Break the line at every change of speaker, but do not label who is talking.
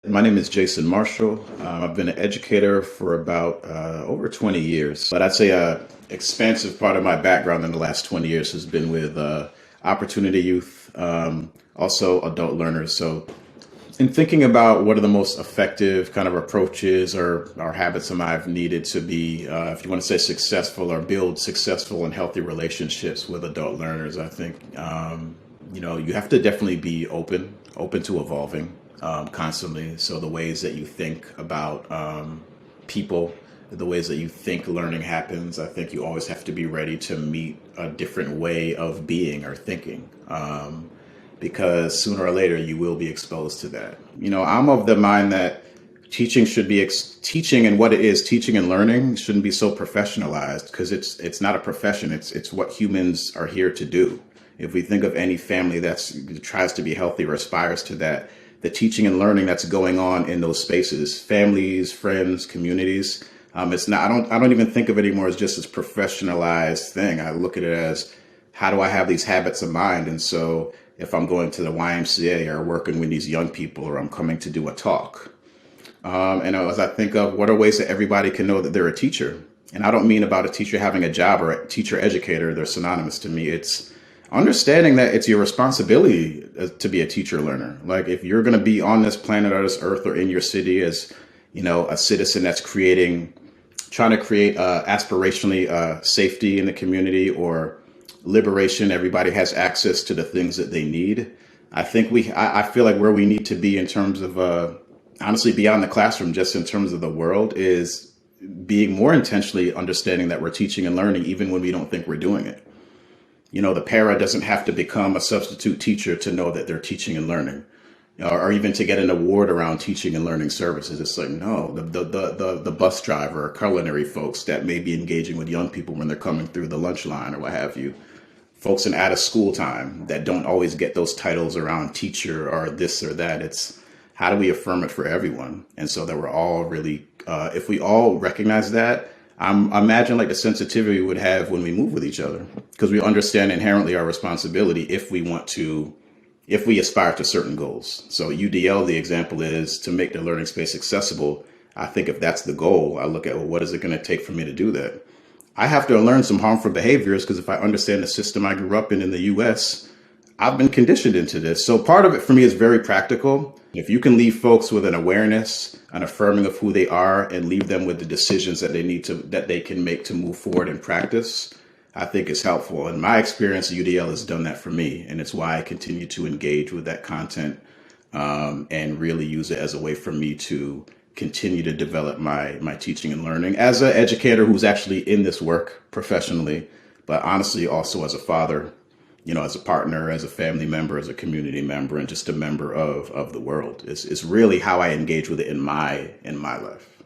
My name is Jason Marshall. I've been an educator for about over 20 years, but I'd say a expansive part of my background in the last 20 years has been with Opportunity Youth, also adult learners. So in thinking about what are the most effective kind of approaches or habits am I've needed to be, if you want to say successful or build successful and healthy relationships with adult learners, I think, you have to definitely be open to evolving constantly. So the ways that you think about people, the ways that you think learning happens, I think you always have to be ready to meet a different way of being or thinking. Because sooner or later you will be exposed to that. I'm of the mind that teaching should be teaching, and what it is, teaching and learning shouldn't be so professionalized, because it's not a profession. It's what humans are here to do. If we think of any family that tries to be healthy or aspires to that, the teaching and learning that's going on in those spaces, families, friends, communities, it's not. I don't even think of it anymore as just this professionalized thing. I look at it as, how do I have these habits of mind? And so if I'm going to the YMCA or working with these young people, or I'm coming to do a talk, and as I think of what are ways that everybody can know that they're a teacher, and I don't mean about a teacher having a job or a teacher educator, they're synonymous to me. It's understanding that it's your responsibility to be a teacher learner. Like, if you're going to be on this planet or this earth or in your city as, a citizen that's trying to create aspirationally safety in the community or liberation, everybody has access to the things that they need. I think I feel like where we need to be in terms of, honestly, beyond the classroom, just in terms of the world, is being more intentionally understanding that we're teaching and learning even when we don't think we're doing it. The para doesn't have to become a substitute teacher to know that they're teaching and learning, or even to get an award around teaching and learning services. It's like, no, the bus driver or culinary folks that may be engaging with young people when they're coming through the lunch line or what have you. Folks in out of school time that don't always get those titles around teacher or this or that. It's, how do we affirm it for everyone? And so that we're all really, if we all recognize that, I imagine like the sensitivity we would have when we move with each other, because we understand inherently our responsibility if we aspire to certain goals. So UDL, the example is to make the learning space accessible. I think if that's the goal, I look at, well, what is it going to take for me to do that? I have to learn some harmful behaviors, because if I understand the system I grew up in the US, I've been conditioned into this. So part of it for me is very practical. If you can leave folks with an awareness, an affirming of who they are, and leave them with the decisions that they can make to move forward in practice, I think it's helpful. In my experience, UDL has done that for me. And it's why I continue to engage with that content and really use it as a way for me to continue to develop my teaching and learning as an educator who's actually in this work professionally, but honestly also as a father, as a partner, as a family member, as a community member, and just a member of the world. It's really how I engage with it in my life.